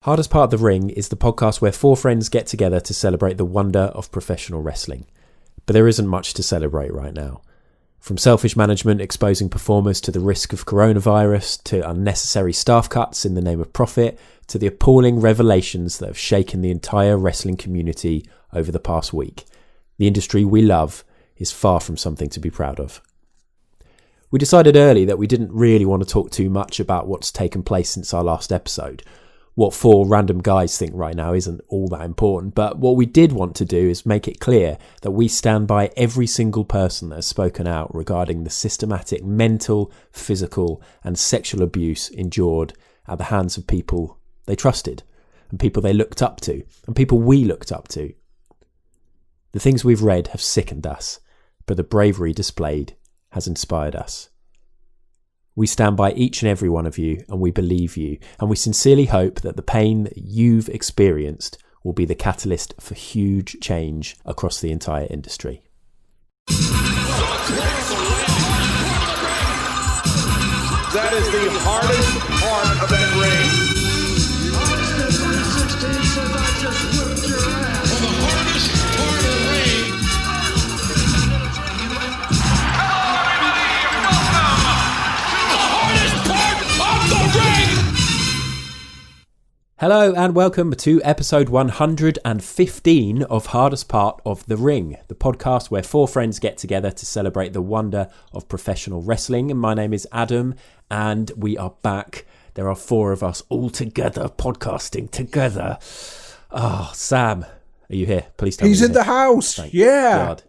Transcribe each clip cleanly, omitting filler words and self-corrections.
Hardest Part of the Ring is the podcast where four friends get together to celebrate the wonder of professional wrestling. But there isn't much to celebrate right now. From selfish management exposing performers to the risk of coronavirus, to unnecessary staff cuts in the name of profit, to the appalling revelations that have shaken the entire wrestling community over the past week. The industry we love is far from something to be proud of. We decided early that we didn't really want to talk too much about what's taken place since our last episode. What four random guys think right now isn't all that important, but what we did want to do is make it clear that we stand by every single person that has spoken out regarding the systematic mental, physical and sexual abuse endured at the hands of people they trusted and people they looked up to and people we looked up to. The things we've read have sickened us, but the bravery displayed has inspired us. We stand by each and every one of you, and we believe you, and we sincerely hope that the pain that you've experienced will be the catalyst for huge change across the entire industry. That is the hardest part of that ring. Well, the hardest part of the ring. Hello and welcome to episode 115 of Hardest Part of the Ring, the podcast where four friends get together to celebrate the wonder of professional wrestling. And my name is Adam and we are back. There are four of us all together, podcasting together. Oh, Sam, are you here? Please tell me. He's in the house. Thank Yeah. God.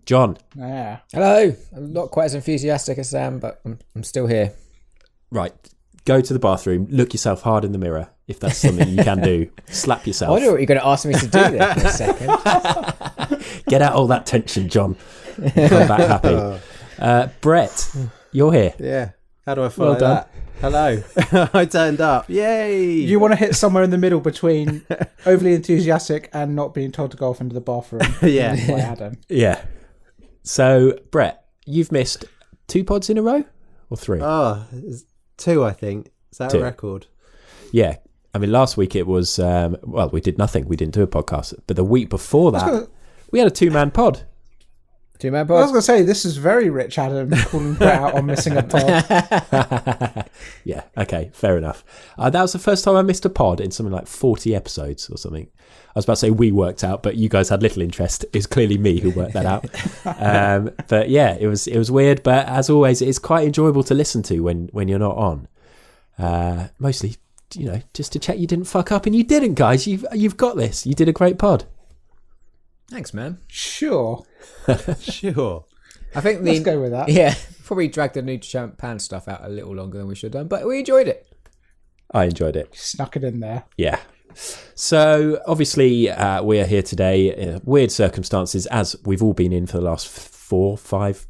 John. Yeah. Hello. I'm not quite as enthusiastic as Sam, but I'm still here. Right. Go to the bathroom, look yourself hard in the mirror, if that's something you can do. Slap yourself. I wonder what you're going to ask me to do there for a second. Get out all that tension, John. Come back happy. Brett, you're here. Yeah. How do I follow Well done. that? Hello. I turned up. Yay. You want to hit somewhere in the middle between overly enthusiastic and not being told to go off into the bathroom. Yeah. By Adam. Yeah. So, Brett, you've missed 2 pods in a row? Or 3? Oh, it's 2, I think. Is that 2. a record? Yeah. I mean, last week it was, well, we did nothing. We didn't do a podcast. But the week before that, we had a 2-man pod. 2-man I was pod. going to say, this is very rich, Adam, calling Brett out on missing a pod. Yeah, okay, fair enough. That was the first time I missed a pod in something like 40 episodes or something. I was about to say we worked out, but you guys had little interest. It was clearly me who worked that out. But yeah, it was weird. But as always, it's quite enjoyable to listen to when you're not on. Mostly, you know, just to check you didn't fuck up, and you didn't, guys. You've got this. You did a great pod. Thanks, man. Sure. Sure. I think Let's go with that. Yeah, probably dragged the New Japan stuff out a little longer than we should have done, but we enjoyed it. I enjoyed it. Snuck it in there. Yeah. So obviously we are here today in weird circumstances, as we've all been in for the last 4-5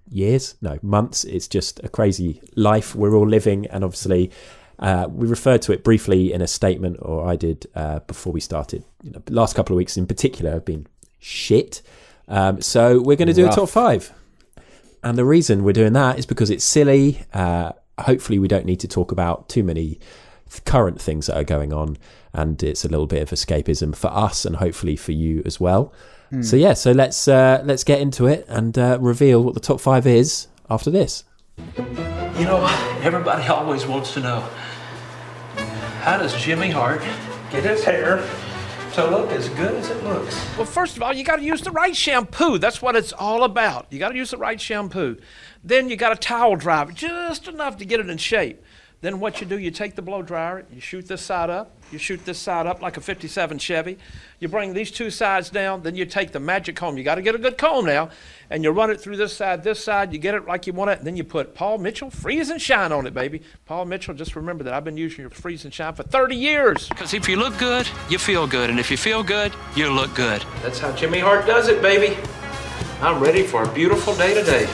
years, no, months. It's just a crazy life we're all living, and obviously we referred to it briefly in a statement, or I did before we started. You know, the last couple of weeks in particular have been shit. So we're going to do a top 5, and the reason we're doing that is because it's silly. Hopefully we don't need to talk about too many current things that are going on, and it's a little bit of escapism for us and hopefully for you as well. So yeah, so let's get into it and reveal what the top 5 is after this. You know, everybody always wants to know, how does Jimmy Hart get his hair to look as good as it looks? Well, first of all, you got to use the right shampoo. That's what it's all about. You got to use the right shampoo. Then you got to towel dry it just enough to get it in shape. Then what you do, you take the blow dryer, you shoot this side up, you shoot this side up like a 57 Chevy. You bring these 2 sides down, then you take the magic comb. You got to get a good comb now, and you run it through this side, you get it like you want it, and then you put Paul Mitchell Freeze and Shine on it, baby. Paul Mitchell, just remember that I've been using your Freeze and Shine for 30 years. Because if you look good, you feel good, and if you feel good, you look good. That's how Jimmy Hart does it, baby. I'm ready for a beautiful day today.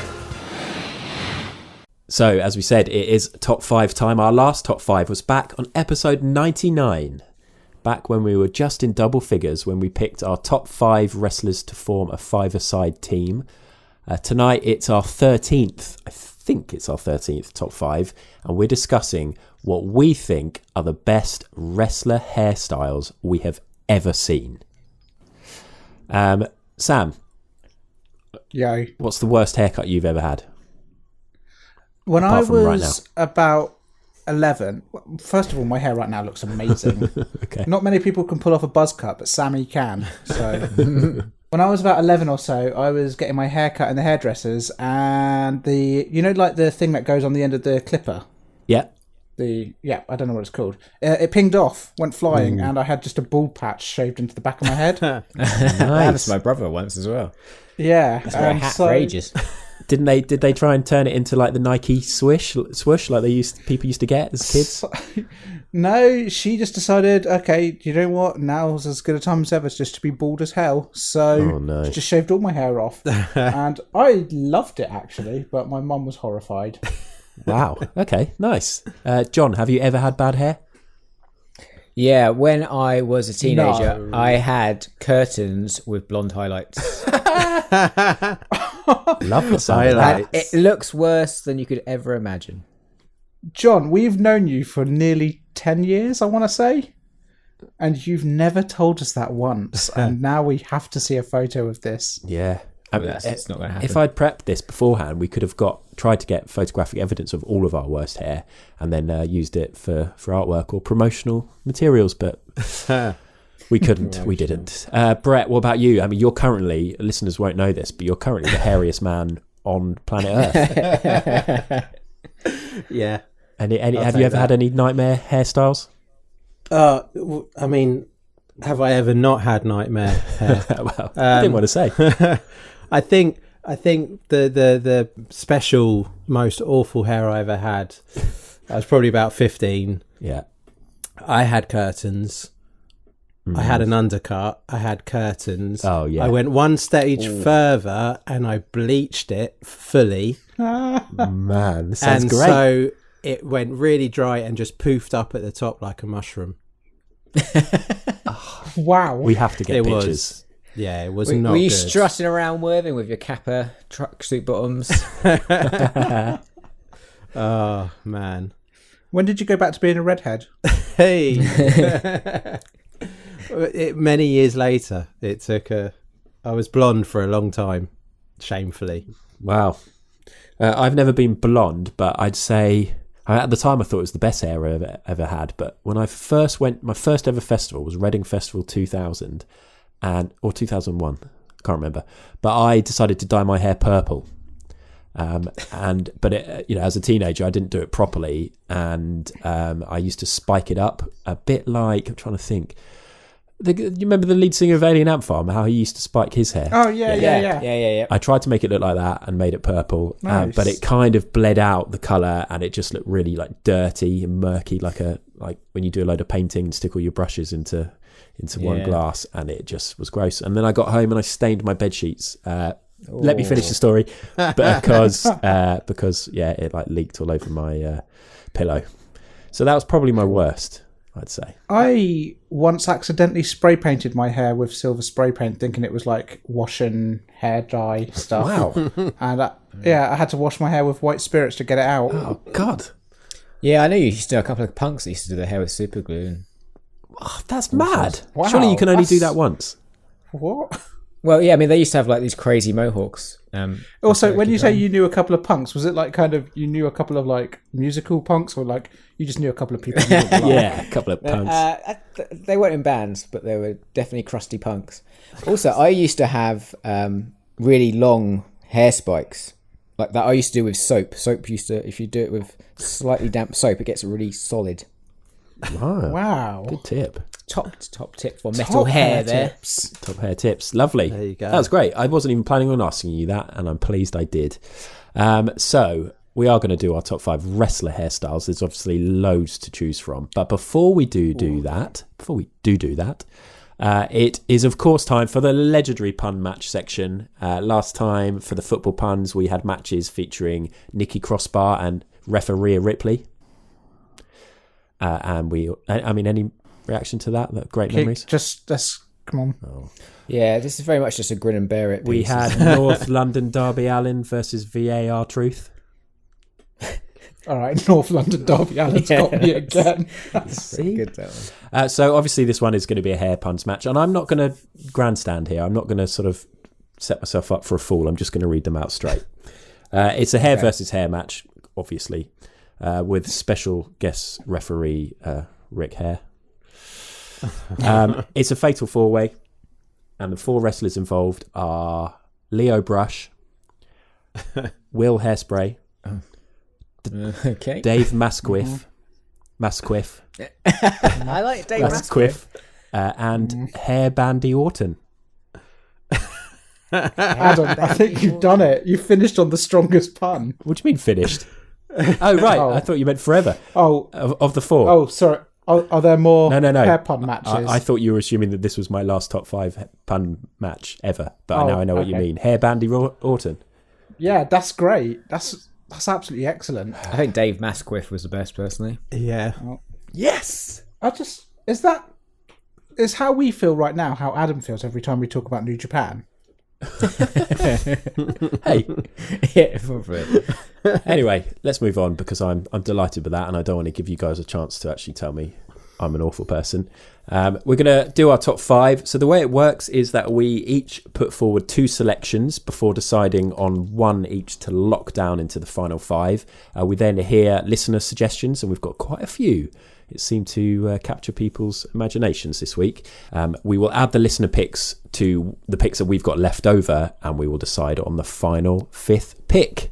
So, as we said, it is top 5 time. Our last top 5 was back on episode 99. Back when we were just in double figures, when we picked our top 5 wrestlers to form a 5-a-side team. Tonight, it's our 13th. I think it's our 13th top 5. And we're discussing what we think are the best wrestler hairstyles we have ever seen. Sam, Yo. what's the worst haircut you've ever had? When Apart I from right was about 11, first of all, my hair right now looks amazing. Okay. Not many people can pull off a buzz cut, but Sammy can. So when I was about 11 or so, I was getting my hair cut in the hairdressers, and like the thing that goes on the end of the clipper. Yeah. I don't know what it's called. It pinged off, went flying, and I had just a bald patch shaved into the back of my head. That happened to my brother once as well. Yeah, That's where a hat for ages. Did they try and turn it into like the Nike swoosh like people used to get as kids? No, she just decided, okay, you know what? Now's as good a time as ever just to be bald as hell. So she just shaved all my hair off, and I loved it actually. But my mum was horrified. Wow. Okay. Nice. John, have you ever had bad hair? Yeah, when I was a teenager, I had curtains with blonde highlights. Love the sound of that. And it looks worse than you could ever imagine. John, we've known you for nearly 10 years, I want to say. And you've never told us that once. And now we have to see a photo of this. Yeah. I mean, It's not going to happen. if I'd prepped this beforehand, we could have tried to get photographic evidence of all of our worst hair and then used it for artwork or promotional materials, but we couldn't. We didn't. Brett, what about you? I mean, you're currently, listeners won't know this, but you're currently the hairiest man on planet Earth. Yeah. Have you ever had any nightmare hairstyles? I mean, have I ever not had nightmare hair? Well, I didn't want to say. I think the special most awful hair I ever had, I was probably about 15. Yeah. I had curtains. I had an undercut. I had curtains. Oh, yeah. I went one stage further and I bleached it fully. Man, this sounds And great. so it went really dry and just poofed up at the top like a mushroom. Wow. We have to get It pictures. was. Yeah, it was Were not you good. strutting around Worthing with your Kappa tracksuit bottoms? Oh, man. When did you go back to being a redhead? Hey. Many years later, I was blonde for a long time, shamefully. Wow. I've never been blonde, but I'd say at the time I thought it was the best hair I ever had. But when I first went, my first ever festival was Reading Festival 2000 or 2001, can't remember. But I decided to dye my hair purple. But as a teenager, I didn't do it properly, and I used to spike it up a bit like, I'm trying to think. You remember the lead singer of Alien Ant Farm, how he used to spike his hair? Oh, yeah. I tried to make it look like that and made it purple, Nice. but it kind of bled out the colour and it just looked really like dirty and murky, like when you do a load of painting and stick all your brushes into one glass, and it just was gross. And then I got home and I stained my bed sheets. Let me finish the story, because it like leaked all over my pillow. So that was probably my worst, I'd say. I once accidentally spray painted my hair with silver spray paint, thinking it was like washing hair dye stuff. Wow. And I had to wash my hair with white spirits to get it out. Oh God. Yeah, I know you used to do a couple of punks that used to do their hair with super glue. And... Oh, that's mad. Wow, Surely you can only do that's- that once. What? Well, yeah, I mean, they used to have like these crazy mohawks. Also, when you say you knew a couple of punks, was it like kind of you knew a couple of like musical punks, or like you just knew a couple of people? You didn't like? Yeah, a couple of punks. They weren't in bands, but they were definitely crusty punks. Also, I used to have really long hair spikes like that. I used to do with soap. Soap used to, if you do it with slightly damp soap, it gets really solid. Wow. Good tip. Top tip for metal hair there. tips. Top hair tips. Lovely. There you go. That was great. I wasn't even planning on asking you that, and I'm pleased I did. So we are going to do our top 5 wrestler hairstyles. There's obviously loads to choose from. But before we do that, it is, of course, time for the legendary pun match section. Last time, for the football puns, we had matches featuring Nikki Crossbar and referee Ripley. Any reaction to that? Great memories. Come on. Yeah, this is very much just a grin and bear it. We piece. had North London Derby Allin versus VAR Truth. All right, North London Derby Allen's got me again. See? Good, that one. So obviously this one is going to be a hair puns match, and I'm not going to grandstand here. I'm not going to sort of set myself up for a fool. I'm just going to read them out straight. It's a hair versus hair match, obviously, with special guest referee Rick Hare. It's a fatal four-way, and the 4 wrestlers involved are Leo Brush, Will Hairspray, Okay. Dave Masquiff, I like Dave Masquiff. And Hair Bandy Orton. Adam, I think you've done it. You finished on the strongest pun. What do you mean finished? Oh, right. I thought you meant forever. Oh, of the 4. Oh, sorry. Are there more No. hair pun matches? I thought you were assuming that this was my last top 5 pun match ever, but now I know what you mean. Hair Bandy Orton. Yeah, that's great. That's absolutely excellent. I think Dave Masquiff was the best, personally. Yeah. Yes! Is how we feel right now, how Adam feels every time we talk about New Japan. Hey. Yeah, probably. Anyway, let's move on because I'm delighted with that, and I don't want to give you guys a chance to actually tell me I'm an awful person. We're going to do our top 5. So the way it works is that we each put forward 2 selections before deciding on one each to lock down into the final 5. We then hear listener suggestions, and we've got quite a few. It seemed to capture people's imaginations this week. We will add the listener picks to the picks that we've got left over, and we will decide on the final 5th pick.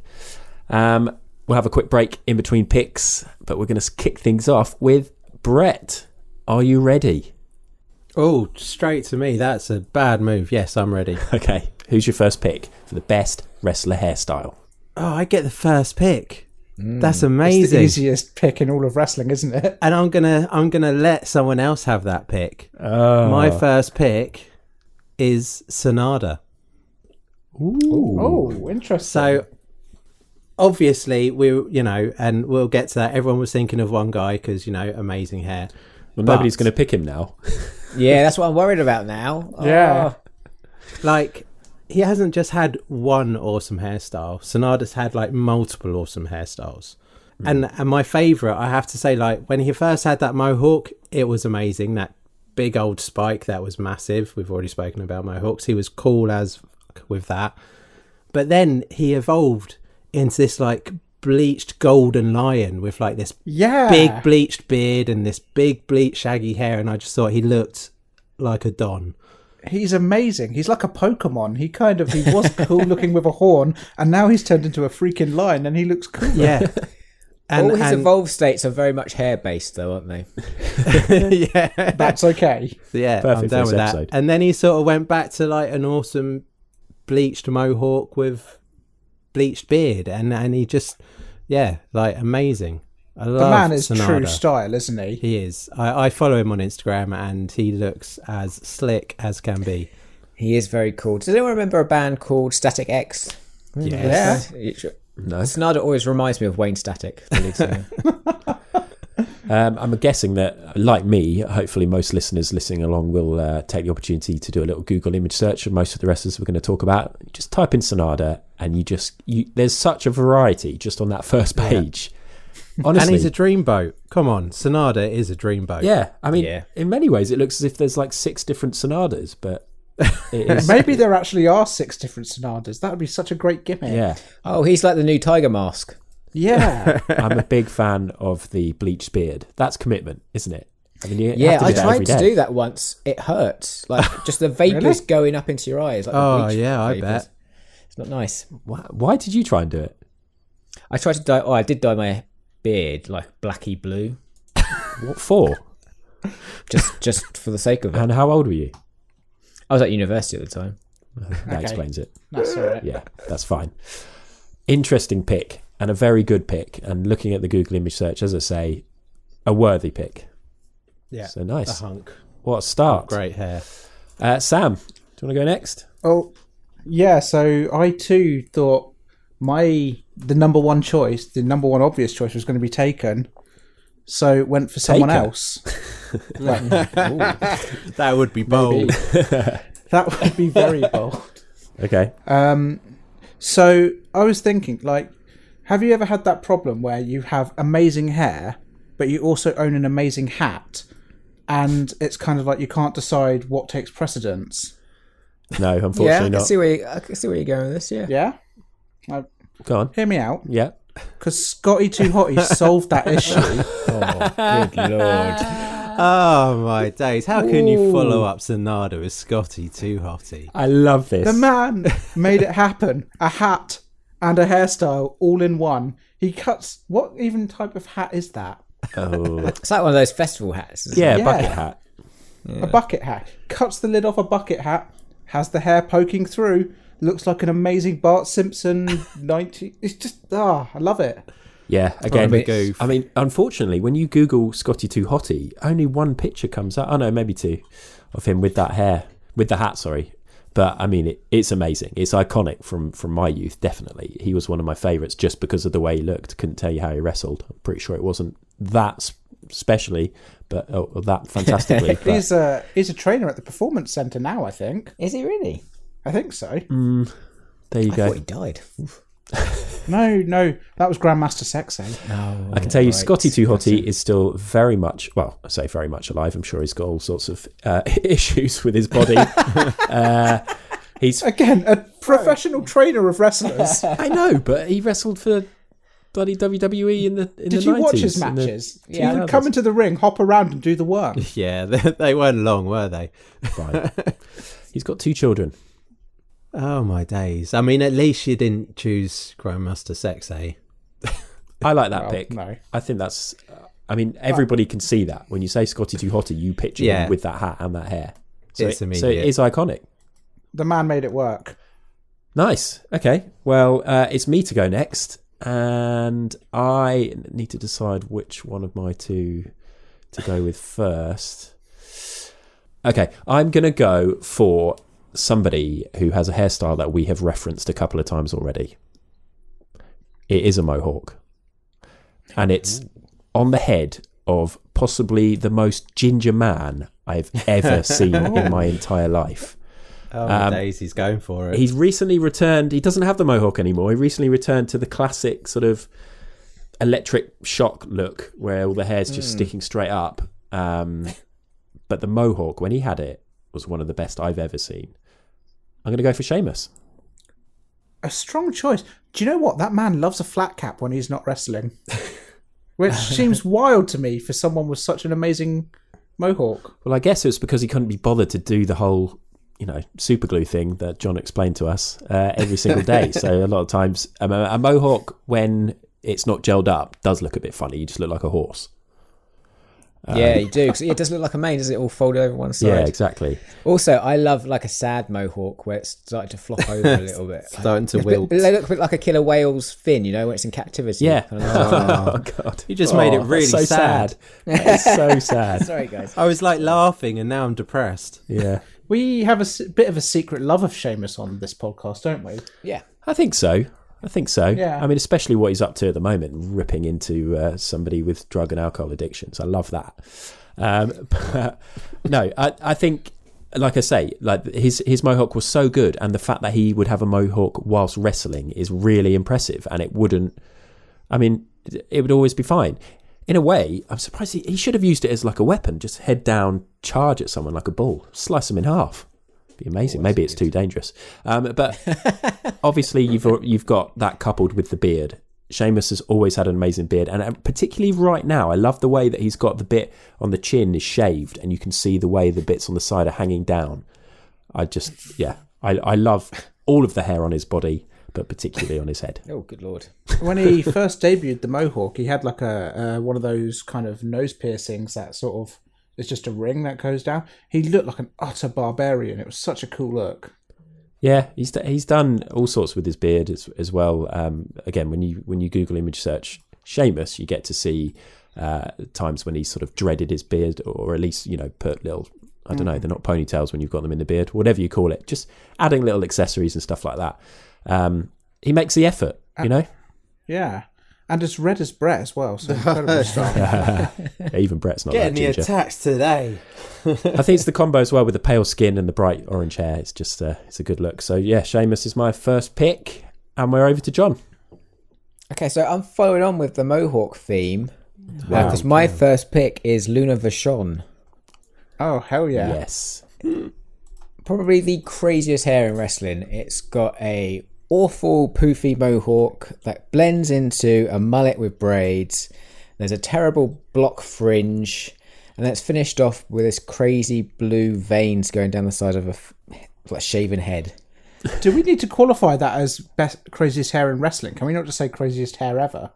We'll have a quick break in between picks, but we're going to kick things off with Brett. Are you ready? Oh, straight to me. That's a bad move. Yes, I'm ready. Okay. Who's your first pick for the best wrestler hairstyle? Oh, I get the first pick. That's amazing. It's the easiest pick in all of wrestling, isn't it? And I'm gonna let someone else have that pick. Oh. My first pick is Sonada. Ooh. Oh, interesting. So obviously and we'll get to that. Everyone was thinking of one guy because amazing hair. Well, nobody's going to pick him now. Yeah, that's what I'm worried about now. Yeah. Like, he hasn't just had one awesome hairstyle. Sonada's had like multiple awesome hairstyles. And my favourite, I have to say, like when he first had that mohawk, it was amazing. That big old spike, that was massive. We've already spoken about mohawks. He was cool as fuck with that. But then he evolved into this like bleached golden lion with like this big bleached beard and this big bleached shaggy hair, and I just thought he looked like a don. He's amazing. He's like a Pokemon. He was cool looking with a horn, and now he's turned into a freaking lion, and he looks cool. Yeah. All his evolved states are very much hair based, though, aren't they? Yeah, that's okay. Yeah, perfect I'm down with episode. that. And then he sort of went back to like an awesome bleached mohawk with bleached beard, and he just like amazing. I love the man is Sonada. true style, isn't he? He is. I follow him on Instagram, and he looks as slick as can be. He is very cool. Does anyone remember a band called Static X? Yeah. No. Sonada always reminds me of Wayne Static, the lead singer. I'm guessing that, like me, hopefully most listeners listening along will take the opportunity to do a little Google image search of most of the wrestlers we're going to talk about. Just type in Sonada, and there's such a variety just on that first page. Honestly. And he's a dreamboat. Come on, Sonada is a dreamboat. Yeah, I mean, in many ways it looks as if there's like 6 different Sonadas, but it is... Maybe there actually are 6 different Sonadas. That would be such a great gimmick. Yeah. Oh, he's like the new Tiger Mask. Yeah. I'm a big fan of the bleached beard. That's commitment, isn't it? I mean, I tried to do that once. It hurts. Like, just the vapours Really? going up into your eyes. Like I bet. It's not nice. Why did you try and do it? I tried to dye... Oh, I did dye my beard like blacky blue. What for? Just for the sake of it. And how old were you? I was at university at the time. That explains it. That's all right. Yeah, that's fine. Interesting pick, and a very good pick. And looking at the Google image search, as I say, a worthy pick. Yeah. So nice. A hunk. What a start. Great hair. Sam, do you want to go next? Oh, yeah. So I too thought the number one choice, the number one obvious choice was going to be taken. So went for someone else. That would be bold. That would be very bold. Okay. So I was thinking, like, Have you ever had that problem where you have amazing hair, but you also own an amazing hat, and it's kind of like you can't decide what takes precedence? No, unfortunately not. I can see where you're going with this, yeah. Yeah? Go on. Hear me out. Yeah. Because Scotty Too Hotty solved that issue. Oh, good lord. Oh my days! How can you follow up Sonata with Scotty Too Hotty? I love this. The man made it happen. A hat and a hairstyle all in one. He cuts... What even type of hat is that? Oh. It's like one of those festival hats. Isn't Yeah, it? bucket hat. A bucket hat. Cuts the lid off a bucket hat, has the hair poking through, looks like an amazing Bart Simpson 90... It's just... I love it. Yeah, again, goof. I mean, unfortunately, when you Google Scotty Too Hotty, only one picture comes up. Oh, no, maybe two of him with that hair, with the hat, sorry. But, I mean, it's amazing. It's iconic from my youth, definitely. He was one of my favourites just because of the way he looked. Couldn't tell you how he wrestled. I'm pretty sure it wasn't that specially, but that fantastically. But He's a trainer at the Performance Centre now, I think. Is he really? I think so. there you I go. thought he died. Oof. No, that was Grandmaster Sexay. I can tell you, right. Scotty Too Hotty is still very much, well, I say very much alive. I'm sure he's got all sorts of issues with his body. He's Again, a professional trainer of wrestlers. I know, but he wrestled for bloody WWE in the 90s. Did you watch his matches? He would come into the ring, hop around and do the work. Yeah, they weren't long, were they? Fine. He's got 2 children. Oh my days! I mean, at least you didn't choose Grandmaster Sexay. I like that pick. No. I think that's... I mean, everybody can see that. When you say Scotty Too Hotty, you picture him with that hat and that hair. So It's so immediate. it is iconic. The man made it work. Nice. Okay. Well, it's me to go next. And I need to decide which one of my 2 to go with first. Okay. I'm going to go for somebody who has a hairstyle that we have referenced a couple of times already. It is a mohawk. And it's on the head of possibly the most ginger man I've ever seen in my entire life. Oh my days, he's going for it. He's recently returned. He doesn't have the mohawk anymore. He recently returned to the classic sort of electric shock look where all the hair's just sticking straight up. But the mohawk, when he had it, was one of the best I've ever seen. I'm going to go for Sheamus. A strong choice. Do you know what? That man loves a flat cap when he's not wrestling. Which seems wild to me for someone with such an amazing mohawk. Well, I guess it was because he couldn't be bothered to do the whole, super glue thing that John explained to us every single day. So a lot of times, a mohawk, when it's not gelled up, does look a bit funny. You just look like a horse. Yeah, you do. 'Cause it does look like a mane, does it? All folded over one side. Yeah, exactly. Also, I love like a sad mohawk where it's starting to flop over a little bit. Starting to wilt. They look a bit like a killer whale's fin, when it's in captivity. Yeah. Kind of Oh, God. You just made it really that's so sad. That's so sad. Sorry, guys. I was like laughing, and now I'm depressed. Yeah. We have a bit of a secret love of Sheamus on this podcast, don't we? Yeah. I think so. Yeah. I mean, especially what he's up to at the moment, ripping into somebody with drug and alcohol addictions. I love that. But no, I think, like I say, like his mohawk was so good, and the fact that he would have a mohawk whilst wrestling is really impressive. And it would always be fine. In a way, I'm surprised he should have used it as like a weapon, just head down, charge at someone like a bull, slice them in half. Be amazing. Maybe it's too dangerous. But obviously you've got that coupled with the beard. Sheamus has always had an amazing beard, and particularly right now, I love the way that he's got the bit on the chin is shaved, and you can see the way the bits on the side are hanging down. I love all of the hair on his body, but particularly on his head. Oh, good lord. When he first debuted the mohawk, he had like a one of those kind of nose piercings that sort of, it's just a ring that goes down. He looked like an utter barbarian. It was such a cool look. Yeah, he's done all sorts with his beard as well. Again, when you Google image search Sheamus, you get to see times when he sort of dreaded his beard, or at least put little, I don't know, they're not ponytails when you've got them in the beard, whatever you call it, just adding little accessories and stuff like that. He makes the effort, Yeah. And as red as Brett as well, so incredibly strong. Even Brett's not Getting that the ginger. attacks today. I think it's the combo as well with the pale skin and the bright orange hair. It's just it's a good look. So yeah, Sheamus is my first pick, and we're over to John. Okay, so I'm following on with the Mohawk theme. Wow. Because my first pick is Luna Vachon. Oh, hell yeah. Yes. Probably the craziest hair in wrestling. It's got a awful poofy mohawk that blends into a mullet with braids. There's a terrible block fringe, and that's finished off with this crazy blue veins going down the side of a shaven head. Do we need to qualify that as best craziest hair in wrestling? Can we not just say craziest hair ever?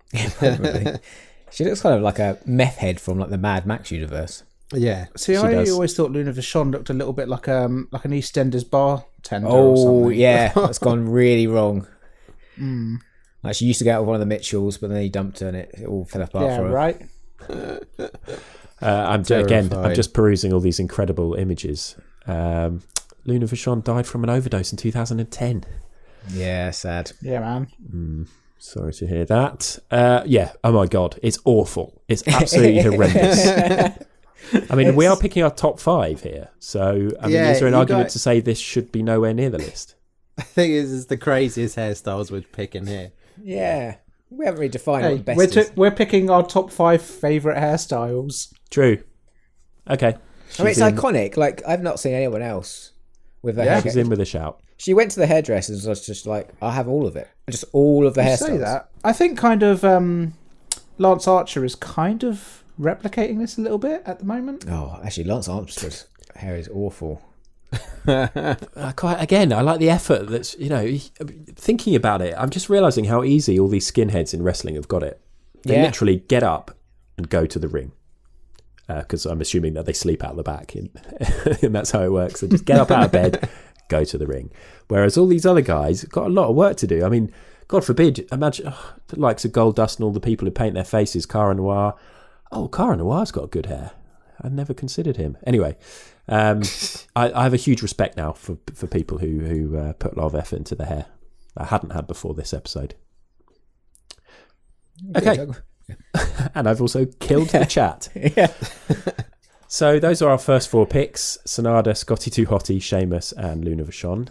She looks kind of like a meth head from like the Mad Max universe. Yeah. See, I does. always thought Luna Vachon looked a little bit like an EastEnders bartender or something. Oh, yeah. That's gone really wrong. Like she used to go out with one of the Mitchells, but then he dumped her and it all fell apart Yeah, for her. right? I'm just perusing all these incredible images. Luna Vachon died from an overdose in 2010. Yeah, sad. Yeah, man. Sorry to hear that. Yeah, oh my God, it's awful. It's absolutely horrendous. I mean, we are picking our top 5 here. So, I mean, is there an argument to say this should be nowhere near the list? I think this is the craziest hairstyles we're picking here. Yeah. We haven't really defined Hey, what the best is. we're picking our top 5 favourite hairstyles. True. Okay. I mean, it's iconic. Like, I've not seen anyone else with a haircut. She's in with a shout. She went to the hairdressers and was just like, I'll have all of it. Just all of the hairstyles. Say that. I think kind of Lance Archer is kind of replicating this a little bit at the moment. Oh, actually, Lance Armstrong's hair is awful. Again, I like the effort that's, thinking about it, I'm just realising how easy all these skinheads in wrestling have got it. They literally get up and go to the ring. Because I'm assuming that they sleep out the back and that's how it works. They just get up out of bed, go to the ring. Whereas all these other guys have got a lot of work to do. I mean, God forbid, imagine the likes of Goldust and all the people who paint their faces, Cara Noir. Oh, Cara Noir's got good hair. I never considered him. Anyway, I have a huge respect now for people who put a lot of effort into their hair. I hadn't had before this episode. Okay. And I've also killed the chat. Yeah. So those are our first 4 picks: Sonada, Scotty Too Hottie, Sheamus, and Luna Vachon.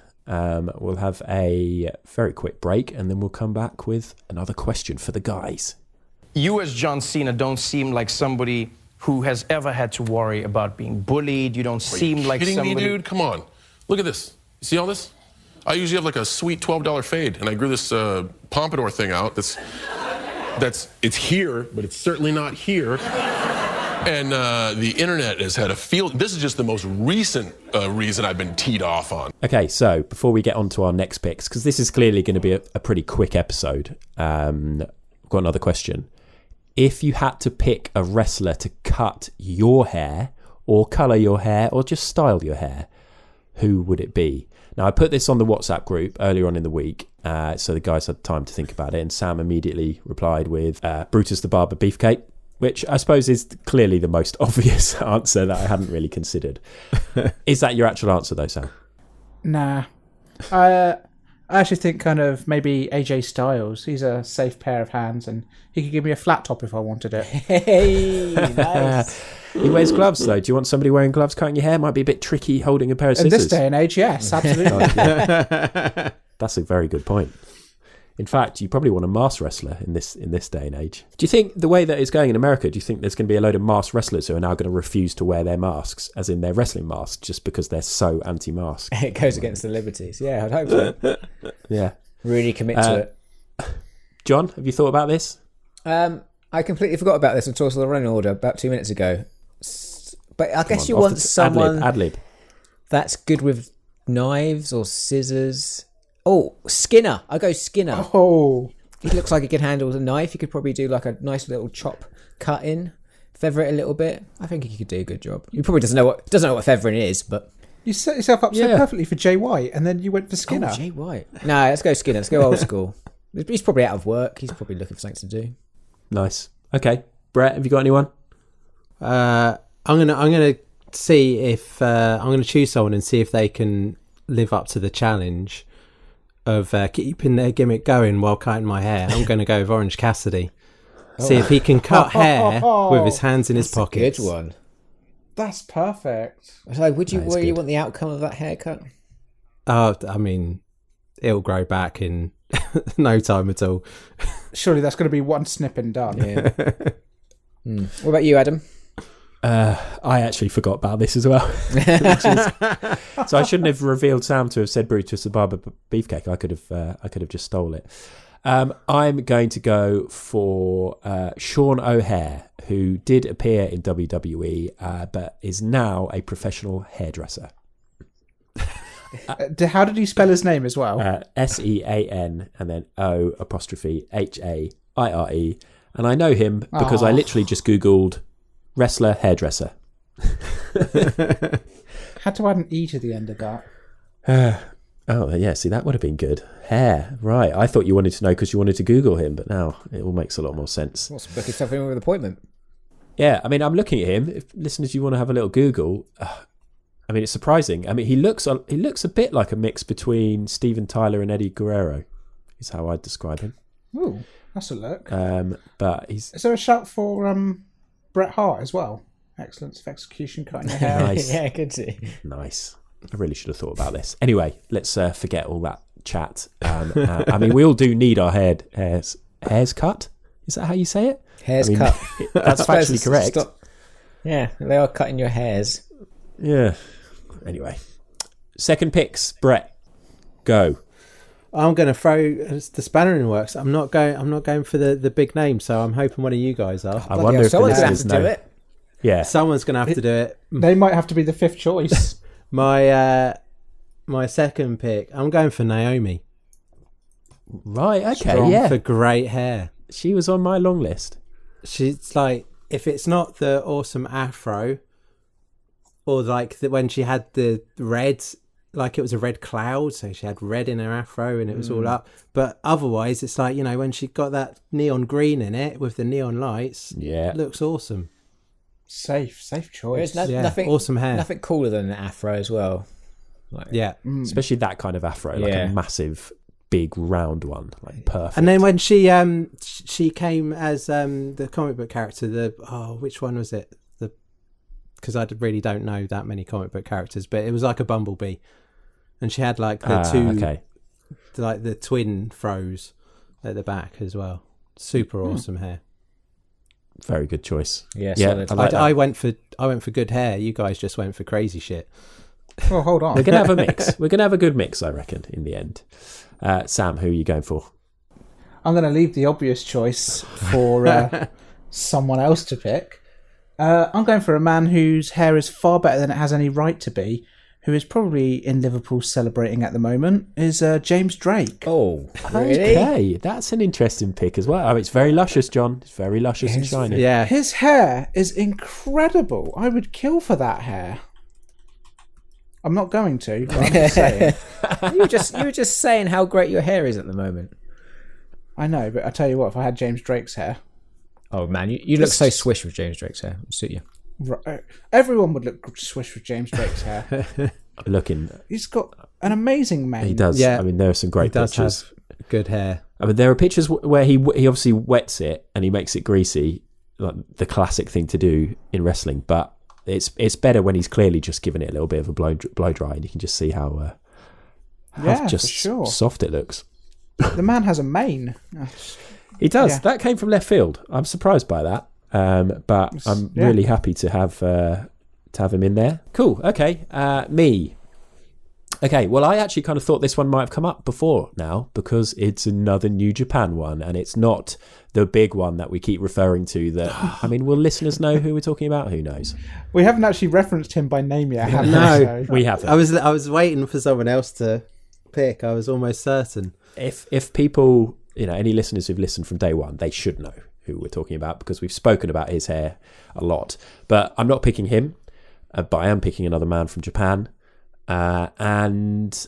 We'll have a very quick break, and then we'll come back with another question for the guys. You as John Cena don't seem like somebody who has ever had to worry about being bullied. You don't seem like kidding somebody... me, dude? Come on. Look at this. You see all this? I usually have like a sweet $12 fade, and I grew this pompadour thing out it's here, but it's certainly not here. And the internet has had a field. This is just the most recent reason I've been teed off on. Okay, so before we get on to our next picks, because this is clearly going to be a pretty quick episode, I've got another question. If you had to pick a wrestler to cut your hair or colour your hair or just style your hair, who would it be? Now, I put this on the WhatsApp group earlier on in the week, so the guys had time to think about it, and Sam immediately replied with Brutus the Barber Beefcake, which I suppose is clearly the most obvious answer that I hadn't really considered. Is that your actual answer, though, Sam? Nah. I actually think kind of maybe AJ Styles. He's a safe pair of hands, and he could give me a flat top if I wanted it. Hey, nice. He wears gloves, though. Do you want somebody wearing gloves cutting your hair? Might be a bit tricky holding a pair of scissors. In this day and age, yes, absolutely. That's a very good point. In fact, you probably want a masked wrestler in this day and age. Do you think the way that it's going in America, do you think there's going to be a load of masked wrestlers who are now going to refuse to wear their masks, as in their wrestling masks, just because they're so anti-mask? It goes against the liberties. Yeah, I'd hope so. Yeah. Really commit to it. John, have you thought about this? I completely forgot about this until I saw the running order about 2 minutes ago. But I guess you want someone ad-lib. that's good with knives or scissors. Oh, Skinner. I'll go Skinner. Oh. He looks like he can handle the knife. He could probably do like a nice little chop cut in, feather it a little bit. I think he could do a good job. He probably doesn't know what feathering is, but You set yourself up so perfectly for Jay White, and then you went for Skinner. Oh, Jay White. No, let's go Skinner. Let's go old school. He's probably out of work. He's probably looking for something to do. Nice. Okay, Brett, have you got anyone? I'm gonna see if I'm gonna choose someone and see if they can live up to the challenge of keeping their gimmick going while cutting my hair. I'm going to go with Orange Cassidy. See if he can cut hair with his hands in his pockets. Good one. That's perfect. So, would you want the outcome of that haircut? I mean, it'll grow back in no time at all. Surely that's going to be one snip and done. Yeah. What about you, Adam? I actually forgot about this as well. So I shouldn't have revealed Sam to have said Brutus the Barber Beefcake. I could have just stole it. I'm going to go for Sean O'Hare, who did appear in WWE, but is now a professional hairdresser. How did he spell his name as well? SEAN and then O''HAIRE. And I know him because I literally just Googled wrestler hairdresser. Had to add an E to the end of that. Oh, yeah, see, that would have been good. Hair, right. I thought you wanted to know because you wanted to Google him, but now it all makes a lot more sense. What's book yourself in with an appointment? Yeah, I mean, I'm looking at him. If listeners, you want to have a little Google, I mean, it's surprising. I mean, he looks a bit like a mix between Steven Tyler and Eddie Guerrero, is how I'd describe him. Ooh, that's a look. But he's... Is there a shout for Bret Hart as well? Excellence of execution, cutting your hair. Nice. Yeah, good to see. Nice. I really should have thought about this. Anyway, let's forget all that chat. I mean, we all do need our hairs cut. Is that how you say it? Hairs cut. That's factually correct. Yeah, they are cutting your hairs. Yeah. Anyway, second picks, Brett. Go. I'm going to throw the spanner in the works. I'm not going for the big name, so I'm hoping one of you guys are. I wonder if the someone's going to have listeners to do know. it. Yeah. Someone's going to have to do it. They might have to be the fifth choice. My second pick, I'm going for Naomi. Right, okay, Strong yeah. for great hair. She was on my long list. She's like, if it's not the awesome afro, or like when she had the red, like it was a red cloud, so she had red in her afro and it was all up. But otherwise, it's like, when she got that neon green in it with the neon lights, it looks awesome. Safe choice. There's nothing awesome hair. Nothing cooler than an afro as well. Like, Especially that kind of afro, like a massive, big, round one, like perfect. And then when she came as the comic book character, which one was it? Because I really don't know that many comic book characters, but it was like a bumblebee, and she had like the two, like the twin throws at the back as well. Super awesome hair. Very good choice. Yeah, I went for good hair. You guys just went for crazy shit. Well, hold on. We're gonna have a mix. We're gonna have a good mix, I reckon, in the end. Sam, who are you going for? I'm going to leave the obvious choice for someone else to pick. I'm going for a man whose hair is far better than it has any right to be, who is probably in Liverpool celebrating at the moment, is James Drake. Oh, really? Okay, that's an interesting pick as well. Oh, it's very luscious, John. It's very luscious and shiny. Yeah, His hair is incredible. I would kill for that hair. I'm not going to, but I'm just saying. you were just saying how great your hair is at the moment. I know, but I tell you what, if I had James Drake's hair... Oh, man, you look so swish with James Drake's hair. It would suit you. Right, everyone would look swish with James Drake's hair. He's got an amazing mane. He does. Yeah. I mean, there are some great pictures. Have good hair. I mean, there are pictures where he obviously wets it and he makes it greasy, like the classic thing to do in wrestling. But it's better when he's clearly just giving it a little bit of a blow dry, and you can just see how just for sure. Soft it looks. The man has a mane. He does. Yeah. That came from left field. I'm surprised by that, but I'm really happy to have him in there. Cool. Okay. Me. Okay. Well, I actually kind of thought this one might have come up before now because it's another New Japan one, and it's not the big one that we keep referring to. That I mean, will listeners know who we're talking about? Who knows? We haven't actually referenced him by name yet, have we? No, we haven't. I was waiting for someone else to pick. I was almost certain. If people, any listeners who've listened from day one, they should know who we're talking about because we've spoken about his hair a lot. But I'm not picking him, but I am picking another man from Japan. And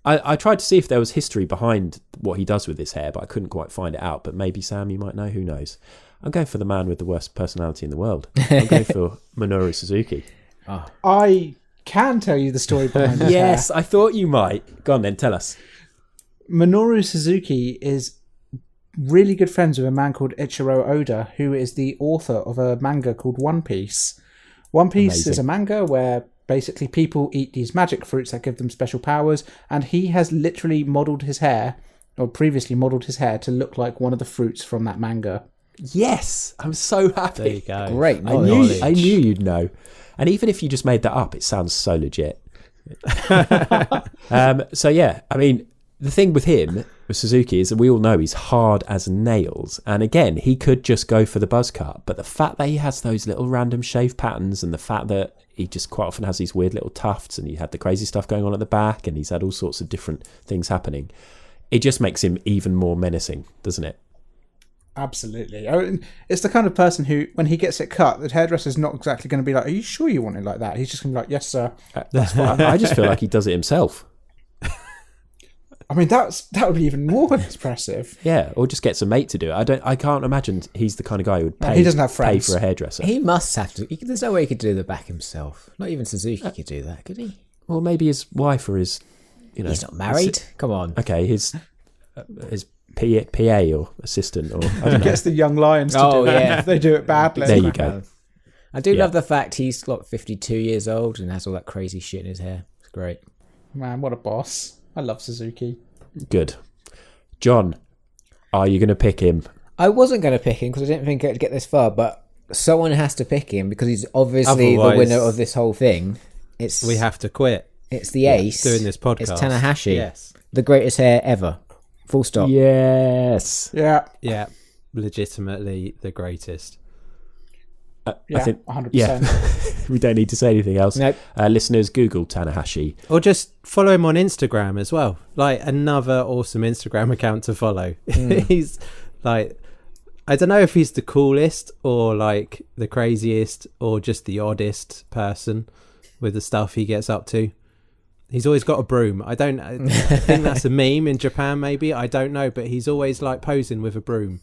I tried to see if there was history behind what he does with his hair, but I couldn't quite find it out. But maybe, Sam, you might know. Who knows? I'm going for the man with the worst personality in the world. I'm going for Minoru Suzuki. Oh. I can tell you the story behind his Yes, hair. I thought you might. Go on then, tell us. Minoru Suzuki is really good friends with a man called Ichiro Oda, who is the author of a manga called One Piece. One Piece is a manga where basically people eat these magic fruits that give them special powers, and he has literally modelled his hair or previously modelled his hair to look like one of the fruits from that manga. Yes, I'm so happy. There you go. Great I knew you'd know. And even if you just made that up, it sounds so legit. So yeah, I mean, the thing with him, with Suzuki, is that we all know he's hard as nails. And again, he could just go for the buzz cut. But the fact that he has those little random shave patterns, and the fact that he just quite often has these weird little tufts, and he had the crazy stuff going on at the back, and he's had all sorts of different things happening, it just makes him even more menacing, doesn't it? Absolutely. It's the kind of person who, when he gets it cut, the hairdresser's not exactly going to be like, are you sure you want it like that? He's just going to be like, yes, sir. That's fine. I just feel like he does it himself. I mean, that would be even more impressive. Yeah, or just gets a mate to do it. I can't imagine he's the kind of guy who would pay, he doesn't have friends. Pay for a hairdresser. He must have to. There's no way he could do the back himself. Not even Suzuki could do that, could he? Well, maybe his wife or his, he's not married. Come on. Okay, his PA or assistant, or I don't know. Gets the young lions to do it. Yeah. If they do it badly. There you go. I do love the fact he's like 52 years old and has all that crazy shit in his hair. It's great. Man, what a boss. I love Suzuki. Good. John, are you going to pick him? I wasn't going to pick him because I didn't think I'd get this far, but someone has to pick him because he's obviously the winner of this whole thing. We have to quit. It's the ace. Doing this podcast. It's Tanahashi. Yes. The greatest hair ever. Full stop. Yes. Yeah. Yeah. Legitimately the greatest. I think 100%. Yeah. We don't need to say anything else. Nope. Listeners, Google Tanahashi. Or just follow him on Instagram as well. Like, another awesome Instagram account to follow. He's like, I don't know if he's the coolest or like the craziest or just the oddest person with the stuff he gets up to. He's always got a broom. I think that's a meme in Japan, maybe. I don't know, but he's always like posing with a broom.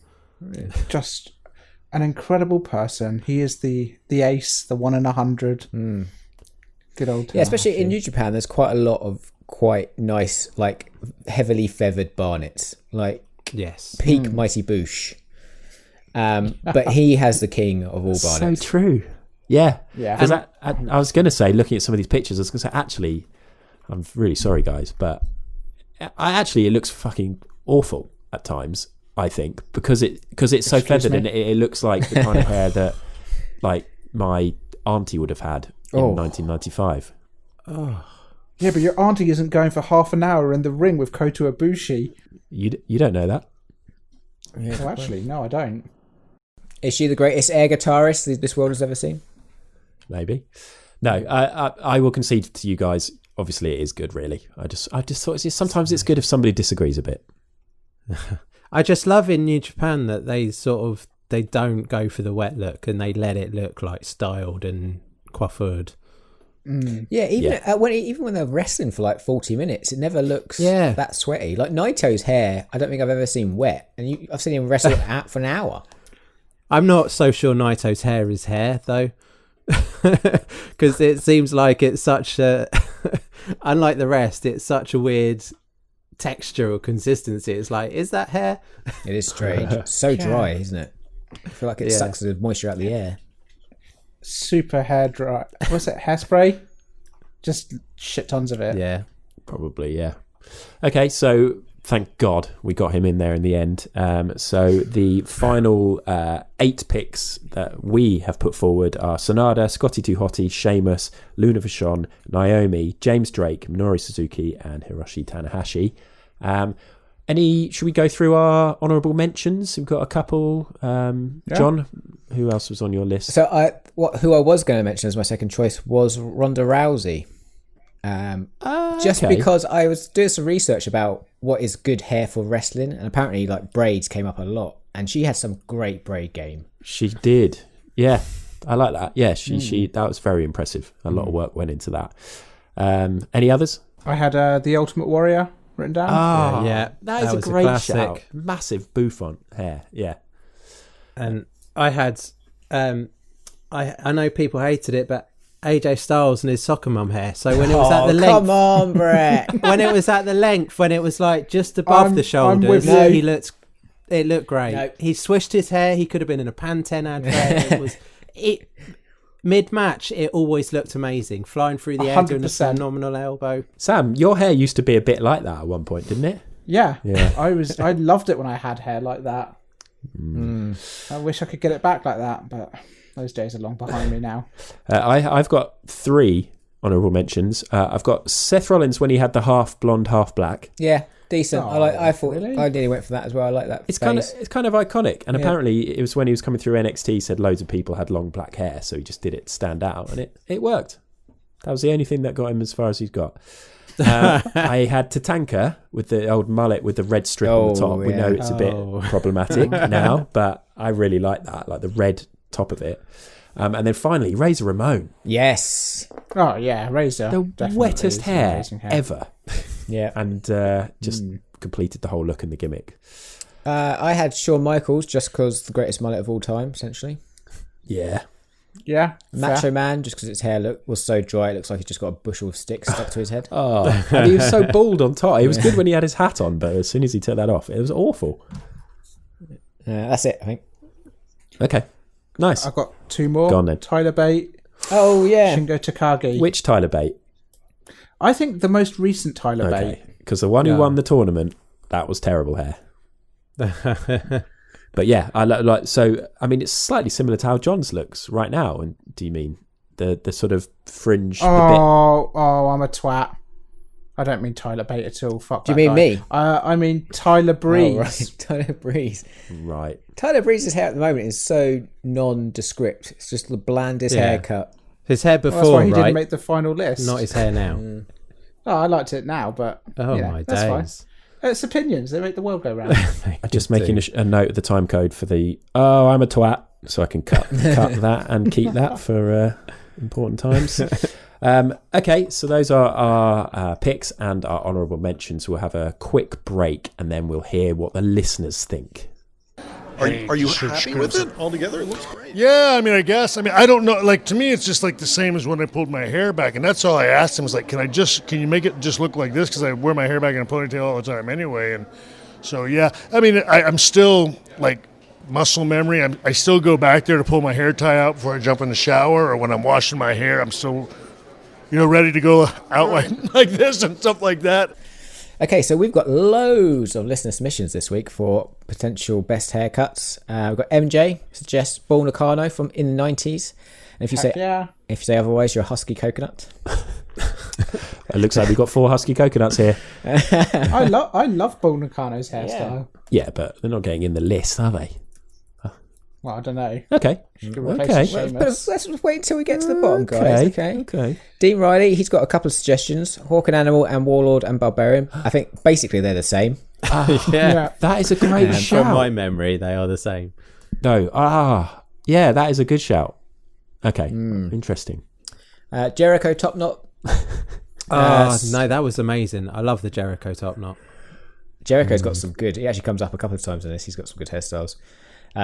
Just an incredible person. He is the ace, the 1 in 100. Good old Tanahashi. Yeah, especially in New Japan, there's quite a lot of quite nice, like heavily feathered Barnets, like peak Mighty Boosh. But he has the king of all Barnets. So true. Yeah. Yeah. Because I was going to say, looking at some of these pictures, I was going to say, actually, I'm really sorry, guys, but it looks fucking awful at times, I think, because it's so feathered and it looks like the kind of hair that like my auntie would have had in 1995. Oh. Yeah, but your auntie isn't going for half an hour in the ring with Kota Ibushi. You don't know that? Yeah, well, actually, no, I don't. Is she the greatest air guitarist this world has ever seen? Maybe. No, I will concede to you guys. Obviously, it is good, really. I just thought sometimes it's good if somebody disagrees a bit. I just love in New Japan that they don't go for the wet look and they let it look like styled and coiffured. Yeah, even when they're wrestling for like 40 minutes, it never looks that sweaty. Like Naito's hair, I don't think I've ever seen wet, and I've seen him wrestle out for an hour. I'm not so sure Naito's hair is hair though, because it seems like it's such a unlike the rest, it's such a weird texture or consistency. It's like, is that hair? It is strange. It's so dry, isn't it? I feel like it sucks the moisture out of the air. Super hair dry. What's it? Hairspray? Just shit tons of it. Yeah, probably. Yeah. Okay, so thank God we got him in there in the end. So the final 8 picks that we have put forward are Sonada, Scotty 2 Hotty, Sheamus, Luna Vachon, Naomi, James Drake, Minoru Suzuki, and Hiroshi Tanahashi. Should we go through our honourable mentions? We've got a couple. John, who else was on your list? So who I was going to mention as my second choice was Ronda Rousey. Just because I was doing some research about what is good hair for wrestling, and apparently like braids came up a lot, and she had some great braid game. She did. Yeah, I like that. Yeah, she that was very impressive. A lot of work went into that. Any others? I had The Ultimate Warrior written down. Oh, yeah. That is a great shout. Massive bouffant hair. Yeah. And I had, I know people hated it, but AJ Styles and his soccer mum hair. So when it was at the length, come on, Brett. when it was at the length, when it was like just above the shoulders, it looked great. No. He swished his hair. He could have been in a Pantene advert. Mid-match, it always looked amazing. Flying through the air, doing a phenomenal elbow. Sam, your hair used to be a bit like that at one point, didn't it? Yeah. I loved it when I had hair like that. I wish I could get it back like that, but those days are long behind me now. I've got 3 honourable mentions. I've got Seth Rollins when he had the half blonde, half black. Yeah, decent. Oh, I thought really? I nearly went for that as well. I like that. It's kind of iconic, and apparently it was when he was coming through NXT. He said loads of people had long black hair, so he just did it to stand out, and it worked. That was the only thing that got him as far as he's got. I had Tatanka with the old mullet with the red strip on the top. We know it's a bit problematic now, but I really like that, like the red top of it. And then finally, Razor Ramon. Yes. Oh yeah, Razor. The wettest hair ever. Yeah. And just completed the whole look and the gimmick. I had Shawn Michaels just because the greatest mullet of all time, essentially. Yeah. Yeah. Macho Man, just because his hair was so dry, it looks like he's just got a bushel of sticks stuck to his head. Oh, and he was so bald on top. It was good when he had his hat on, but as soon as he took that off, it was awful. That's it, I think. Okay. Nice. I've got 2 more. Go on then. Tyler Bate. Oh, yeah. Shingo Takagi. Which Tyler Bate? I think the most recent Tyler Bate. Because the one who won the tournament, that was terrible hair. But yeah, I like. So I mean, it's slightly similar to how John's looks right now. And do you mean the sort of fringe? Oh, I'm a twat. I don't mean Tyler Bate at all. Fuck. Do you mean me? I mean Tyler Breeze. Oh, right. Tyler Breeze. Right. Tyler Breeze's hair at the moment is so nondescript. It's just the blandest haircut. His hair before, that's why he didn't make the final list. Not his hair now. Oh, I liked it now, but my that's days. Fine. It's opinions. They make the world go round. I'm just making a note of the time code for the I'm a twat, so I can cut that and keep that for important times. Okay, so those are our picks and our honourable mentions. We'll have a quick break and then we'll hear what the listeners think. Are you happy with it altogether? It looks great. Yeah, I mean, I guess. I mean, I don't know. Like, to me, it's just like the same as when I pulled my hair back. And that's all I asked him was like, can you make it just look like this? Because I wear my hair back in a ponytail all the time anyway. And so, yeah. I mean, I'm still, like, muscle memory. I still go back there to pull my hair tie out before I jump in the shower. Or when I'm washing my hair, I'm still, ready to go out like this and stuff like that. Okay, so we've got loads of listener submissions this week for potential best haircuts. We've got MJ suggests Paul Nakano from in the 90s. And if you say otherwise, you're a husky coconut. It looks like we've got 4 husky coconuts here. I love Paul Nakano's hairstyle. Yeah, but they're not getting in the list, are they? Well, I don't know. Okay. But let's wait until we get to the bottom, guys. Okay. Dean Riley, he's got a couple of suggestions. Hawk and Animal and Warlord and Barbarian. I think basically they're the same. Yeah. That is a great shout. From my memory, they are the same. No. Yeah, that is a good shout. Okay. Interesting. Jericho Top Knot. No, that was amazing. I love the Jericho Top Knot. Jericho's got some good. He actually comes up a couple of times in this. He's got some good hairstyles.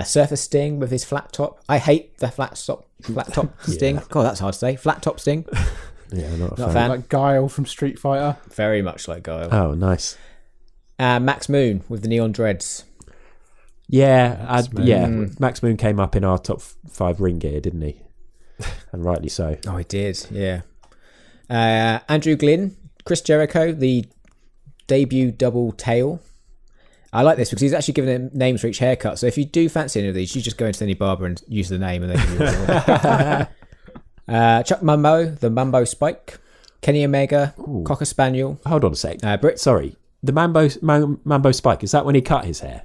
Surfer Sting with his flat top. I hate the flat top Sting. God, that's hard to say. Flat top Sting. Yeah, not a fan. Like Guile from Street Fighter. Very much like Guile. Oh, nice. Max Moon with the neon dreads. Yeah, Max Moon came up in our top 5 ring gear, didn't he? And rightly so. Oh, he did. Yeah. Andrew Glynn, Chris Jericho, the debut double tail. I like this because he's actually given them names for each haircut. So if you do fancy any of these, you just go into any barber and use the name and they give you the Chuck Mumbo, the Mumbo Spike. Kenny Omega, Cocker Spaniel. Hold on a sec. Brit. Sorry. The Mambo Spike, is that when he cut his hair?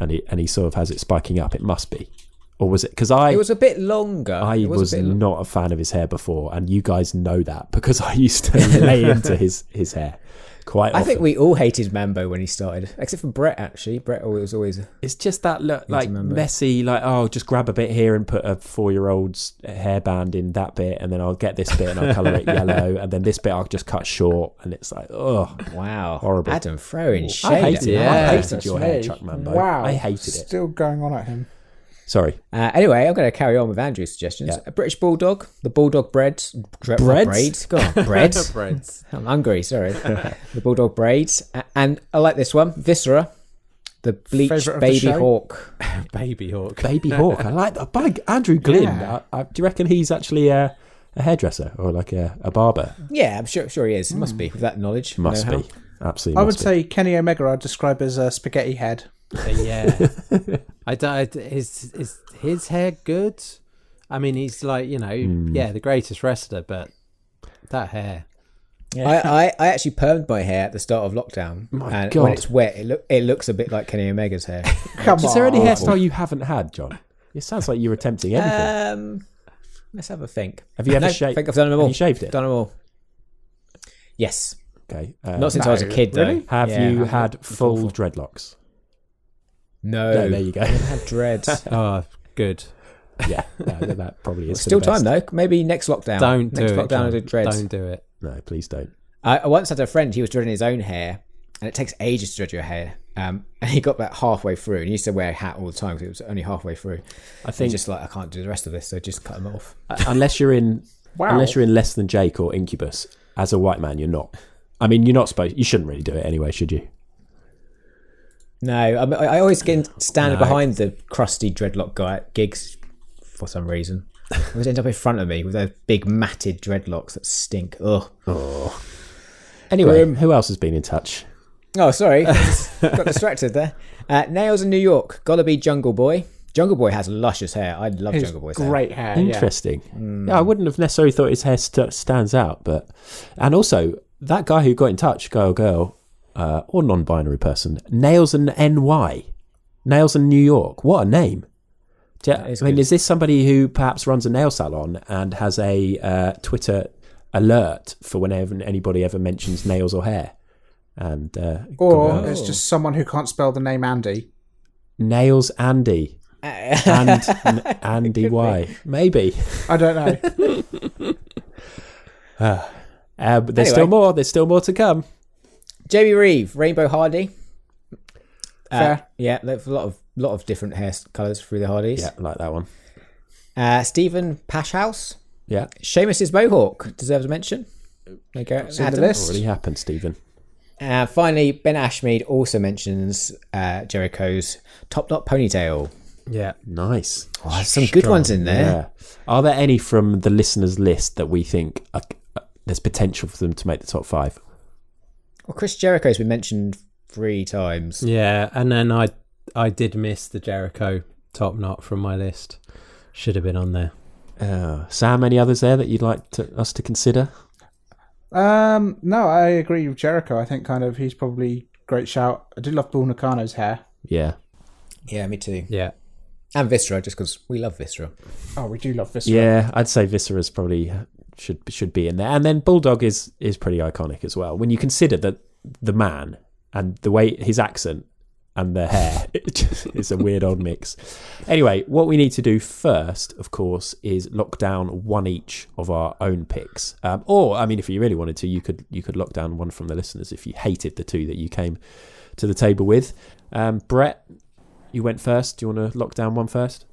And he sort of has it spiking up? It must be. Or was it? Because it was a bit longer. I was not a fan of his hair before, and you guys know that because I used to lay into his hair quite often. I think we all hated Mambo when he started, except for Brett, actually. Brett was always... It's just that look, like messy, like, just grab a bit here and put a 4-year-old's hairband in that bit, and then I'll get this bit and I'll colour it yellow, and then this bit I'll just cut short, and it's like, wow. Horrible. Adam throwing shade. I hated your hair, Chuck Mambo. Wow. I hated it. Still going on at him. Sorry. Anyway, I'm going to carry on with Andrew's suggestions. Yeah. A British Bulldog, the Bulldog braids. Braids? Go on, braids. Breads. I'm hungry, sorry. The Bulldog braids. And I like this one, Viscera, the bleached Baby Hawk. Baby Hawk. Baby Hawk. I like that. By Andrew Glynn. Yeah. Do you reckon he's actually a hairdresser or like a barber? Yeah, I'm sure he is. Must be, with that knowledge. Must be. Absolutely. I would say Kenny Omega I'd describe as a spaghetti head. Yeah. I don't. Is his hair good? I mean, he's like, the greatest wrestler, but that hair. Yeah. I actually permed my hair at the start of lockdown, and God. when it's wet, it looks a bit like Kenny Omega's hair. Is there any hairstyle you haven't had, John? It sounds like you're attempting everything. Let's have a think. Have you ever shaved? I think I've done them all. Have you shaved it? Done them all. Yes. Okay. Not since I was a kid, though. Have you had full dreadlocks? No. There you go. I haven't had dreads. Oh, good. Yeah, that probably is. Still time though. Maybe next lockdown. Don't do next it. Lockdown I do dreads. Don't do it. No, please don't. I once had a friend. He was dreading his own hair, and it takes ages to dread your hair. And he got about halfway through, and he used to wear a hat all the time because it was only halfway through. I think just like I can't do the rest of this, so just cut them off. Unless you're in Less Than Jake or Incubus, as a white man, you're not. I mean, you're not supposed. You shouldn't really do it anyway, should you? No, I always stand behind the crusty dreadlock guy at gigs for some reason. He always ends up in front of me with those big matted dreadlocks that stink. Ugh. Oh. Anyway, who else has been in touch? Oh, sorry. Got distracted there. Nails in New York. Gotta be Jungle Boy. Jungle Boy has luscious hair. I love Jungle Boy's hair. Great hair. Interesting. Yeah, I wouldn't have necessarily thought his hair stands out, and also that guy who got in touch, guy or girl, or non-binary person, Nails and NY, Nails in New York. What a name! Is this somebody who perhaps runs a nail salon and has a Twitter alert for whenever anybody ever mentions nails or hair? And or it's just someone who can't spell the name Andy. Nails Andy. And Andy Y. Maybe. I don't know. But there's still more. There's still more to come. Jamie Reeve, Rainbow Hardy. Fair. Yeah, there's a lot of different hair colours through the Hardys. Yeah, like that one. Stephen Pashhouse. Yeah. Sheamus's mohawk deserves a mention. There you go. Already happened, Stephen. Finally, Ben Ashmead also mentions Jericho's top knot ponytail. Yeah. Nice. Oh, there's some good ones in there. Yeah. Are there any from the listeners' list that we think there's potential for them to make the top 5? Well, Chris Jericho's been mentioned 3 times. Yeah, and then I did miss the Jericho top knot from my list. Should have been on there. Sam, any others there that you'd like us to consider? No, I agree with Jericho. I think he's probably great shout. I do love Bull Nakano's hair. Yeah. Yeah, me too. Yeah. And Viscera, just because we love Viscera. Oh, we do love Viscera. Yeah, I'd say Viscera's probably should be in there. And then Bulldog is pretty iconic as well. When you consider that the man and the way his accent and the hair, it's a weird old mix. Anyway, what we need to do first, of course, is lock down one each of our own picks. Or, I mean, if you really wanted to, you could lock down one from the listeners if you hated the 2 that you came to the table with. Brett, you went first. Do you want to lock down one first?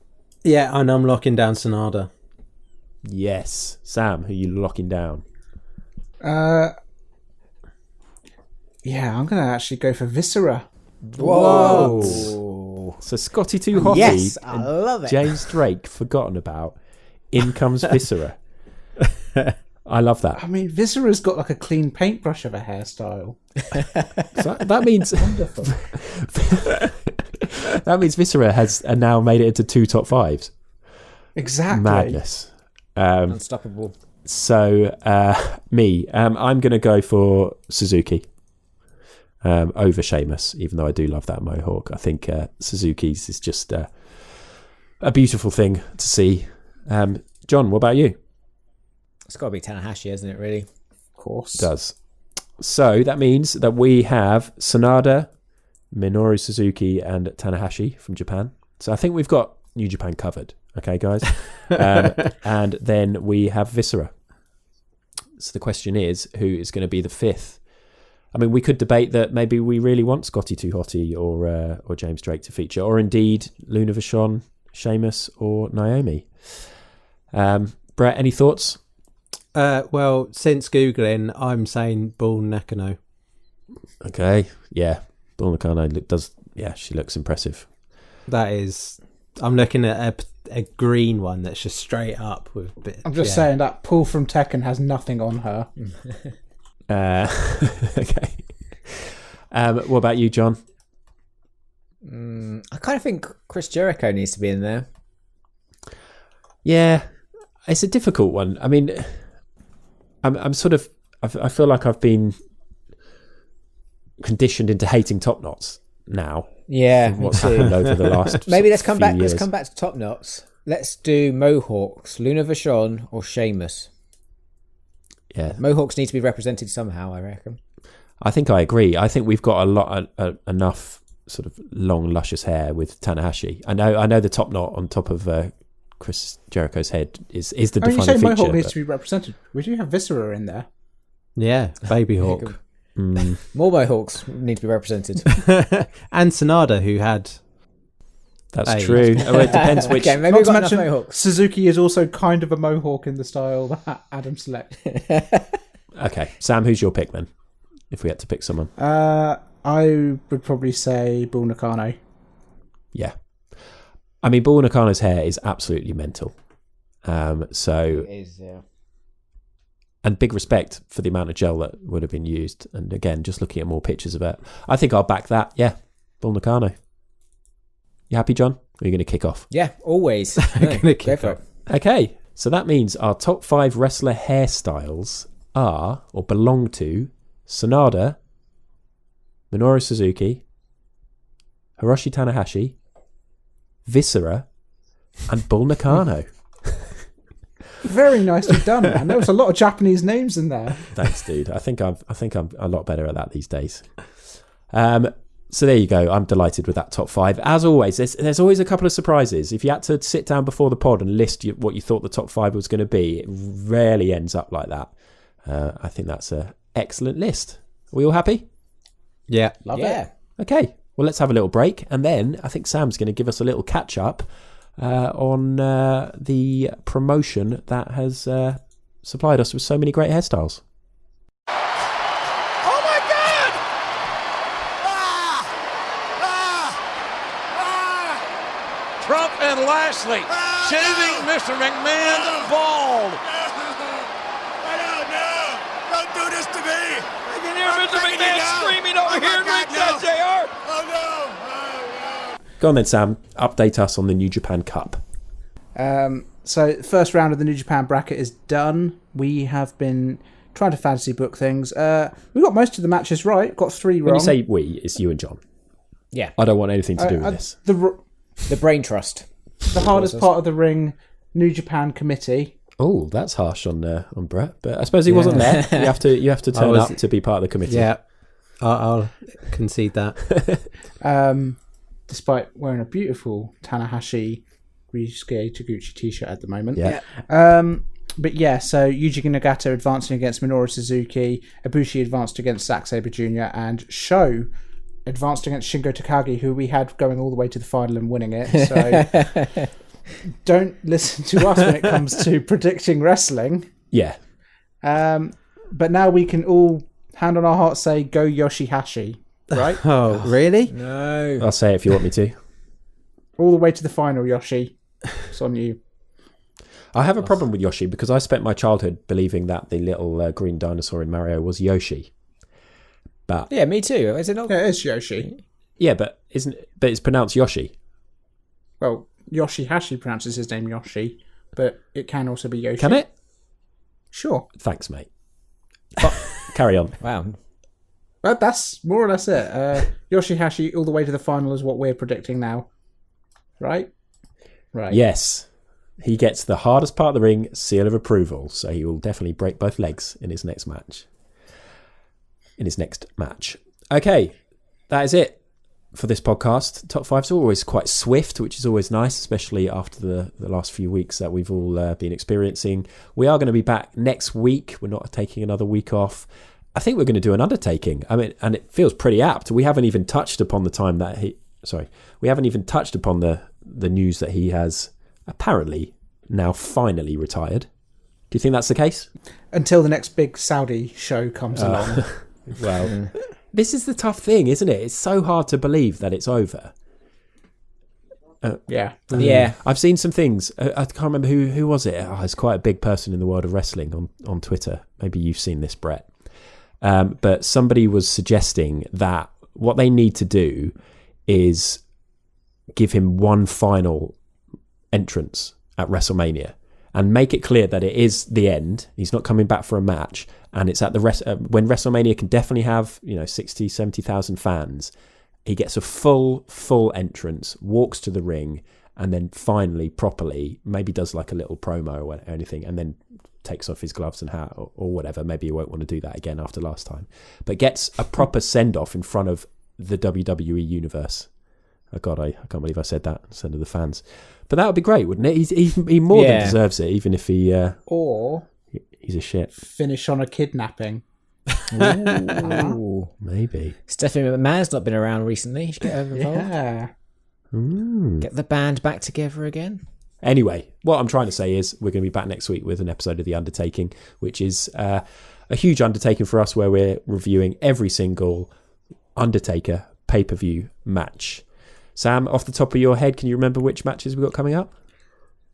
Yeah, and I'm locking down Sonada. Yes. Sam, who are you locking down? Yeah, I'm going to actually go for Viscera. Whoa. So Scotty Too Hotty yes, I love it. James Drake forgotten about. In comes Viscera. I love that. I mean, Viscera's got like a clean paintbrush of a hairstyle. So that means wonderful. That means Viscera has now made it into 2 top 5s. Exactly. Madness. Unstoppable. So me, I'm going to go for Suzuki over Sheamus, even though I do love that mohawk. I think Suzuki's is just a beautiful thing to see. John, what about you? It's got to be Tanahashi, isn't it, really? Of course. It does. So that means that we have Sanada, Minoru Suzuki, and Tanahashi from Japan. So I think we've got New Japan covered. Okay, guys? And then we have Viscera. So the question is, who is going to be the 5th? I mean, we could debate that maybe we really want Scotty Too Hotty or James Drake to feature, or indeed Luna Vachon, Sheamus, or Naomi. Brett, any thoughts? Well, since Googling, I'm saying Bull Nakano. Okay, yeah. Bull Nakano she looks impressive. That is... I'm looking at a green one that's just straight up with a bit... I'm just saying that Paul from Tekken has nothing on her. Okay. What about you, John? I kind of think Chris Jericho needs to be in there. Yeah, it's a difficult one. I mean, I'm sort of. I feel like I've been conditioned into hating top knots now. Yeah, what's happened over the last maybe let's come back. years. Let's come back to top knots. Let's do Mohawks, Luna Vachon, or Sheamus. Yeah, Mohawks need to be represented somehow, I reckon. I think I agree. I think we've got enough sort of long, luscious hair with Tanahashi. I know the top knot on top of Chris Jericho's head is the defining feature. You say Mohawk needs to be represented. We do have Viscera in there. Yeah, Baby Hawk. More Mohawks need to be represented. And Sonada, who had... That's true. Oh, it depends which... Okay, maybe Not to got mention, Mohawks. Suzuki is also kind of a Mohawk in the style that Adam selected. Okay, Sam, who's your pick then? If we had to pick someone. I would probably say Bull Nakano. Yeah. I mean, Bull Nakano's hair is absolutely mental. So... It is, yeah. And big respect for the amount of gel that would have been used. And again, just looking at more pictures of it, I think I'll back that. Yeah, Bull Nakano. You happy, John? Or are you going to kick off? Yeah, always. Going to kick off. Okay, so that means our top 5 wrestler hairstyles are, or belong to, Sonada, Minoru Suzuki, Hiroshi Tanahashi, Viscera, and Bull Nakano. Very nicely done, man. There was a lot of Japanese names in there. Thanks, dude. I think I'm a lot better at that these days. So there you go. I'm delighted with that top 5. As always, there's always a couple of surprises. If you had to sit down before the pod and list what you thought the top 5 was going to be, it rarely ends up like that. I think that's an excellent list. Are we all happy? Yeah. Love it. Okay. Well, let's have a little break. And then I think Sam's going to give us a little catch up on the promotion that has supplied us with so many great hairstyles. Oh my God! Trump and Lashley shaving Mr. McMahon bald. Don't do this to me! I can hear Mr. McMahon screaming over here in ringside, JR. Oh no! Go on then, Sam. Update us on the New Japan Cup. So first round of the New Japan bracket is done. We have been trying to fantasy book things. We got most of the matches right. Got 3 wrong. When you say we, it's you and John. Yeah. I don't want anything to do with this. The brain trust. The hardest part of the ring, New Japan committee. Oh, that's harsh on Brett, but I suppose he wasn't there. You have to turn up to be part of the committee. Yeah, I'll concede that. Despite wearing a beautiful Tanahashi Ryusuke Taguchi t-shirt at the moment. Yeah. But yeah, so Yuji Nagata advancing against Minoru Suzuki, Ibushi advanced against Zack Sabre Jr., and Sho advanced against Shingo Takagi, who we had going all the way to the final and winning it. So don't listen to us when it comes to predicting wrestling. Yeah. But now we can all, hand on our heart, say, go Yoshihashi, right? Oh, really? No. I'll say it if you want me to. All the way to the final, Yoshi. It's on you. I have a problem with Yoshi because I spent my childhood believing that the little green dinosaur in Mario was Yoshi. But yeah, me too. Is it not? Yeah, it is Yoshi. Yeah, but it's pronounced Yoshi. Well, Yoshihashi pronounces his name Yoshi, but it can also be Yoshi. Can it? Sure. Thanks, mate. But, carry on. Wow. But that's more or less it. Yoshihashi all the way to the final is what we're predicting now. Right? Right. Yes. He gets the hardest part of the ring, seal of approval, so he will definitely break both legs in his next match. Okay, that is it for this podcast. Top 5's always quite swift, which is always nice, especially after the last few weeks that we've all been experiencing. We are going to be back next week. We're not taking another week off. I think we're going to do an undertaking. I mean, and it feels pretty apt. We haven't even touched upon the time that we haven't even touched upon the news that he has apparently now finally retired. Do you think that's the case? Until the next big Saudi show comes along. Well, this is the tough thing, isn't it? It's so hard to believe that it's over. Yeah. I've seen some things. I can't remember who was it. Oh, it's quite a big person in the world of wrestling on Twitter. Maybe you've seen this, Brett. But somebody was suggesting that what they need to do is give him one final entrance at WrestleMania and make it clear that it is the end. He's not coming back for a match, and it's at the when WrestleMania can definitely have 60, 70,000 fans. He gets a full entrance, walks to the ring, and then finally properly maybe does like a little promo or anything, and then takes off his gloves and hat or whatever. Maybe he won't want to do that again after last time, but gets a proper send off in front of the WWE universe. Oh God, I can't believe I said that instead of the fans. But that would be great, wouldn't it? He more than deserves it, even if or he's a shit. Finish on a kidnapping. Ooh, maybe. Stephanie McMahon's not been around recently. He should get involved. Yeah. Get the band back together again. Anyway, what I'm trying to say is we're going to be back next week with an episode of The Undertaking, which is a huge undertaking for us, where we're reviewing every single Undertaker pay-per-view match. Sam, off the top of your head, can you remember which matches we've got coming up?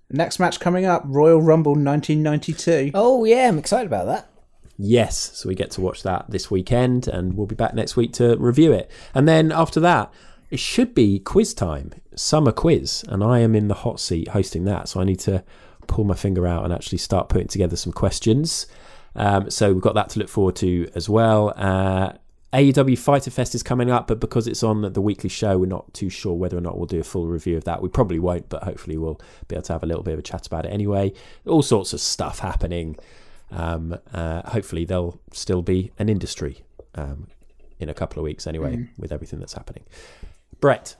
Next match coming up, Royal Rumble 1992. Oh, yeah, I'm excited about that. Yes, so we get to watch that this weekend, and we'll be back next week to review it. And then after that, it should be quiz time, summer quiz, and I am in the hot seat hosting that, so I need to pull my finger out and actually start putting together some questions. So we've got that to look forward to as well. AEW Fighter Fest is coming up, but because it's on the weekly show, we're not too sure whether or not we'll do a full review of that. We probably won't, but hopefully we'll be able to have a little bit of a chat about it anyway. All sorts of stuff happening. Hopefully there'll still be an industry in a couple of weeks anyway, with everything that's happening. Brett,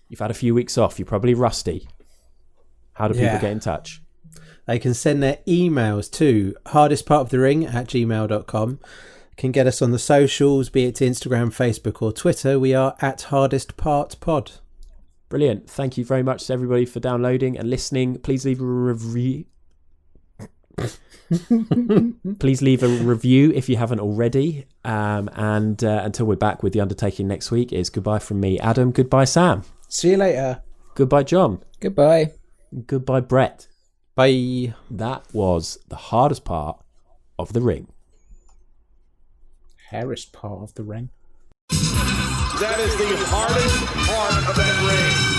you've had a few weeks off. You're probably rusty. How do people get in touch? They can send their emails to hardestpartofthering@gmail.com. Can get us on the socials, be it Instagram, Facebook or Twitter. We are at hardestpartpod. Brilliant. Thank you very much to everybody for downloading and listening. Please leave a review. Please leave a review if you haven't already. And until we're back with The Undertaking next week, is goodbye from me, Adam. Goodbye, Sam. See you later. Goodbye, John. Goodbye. Goodbye, Brett. Bye. That was the hardest part of the ring. Hairest part of the ring. That is the hardest part of that ring.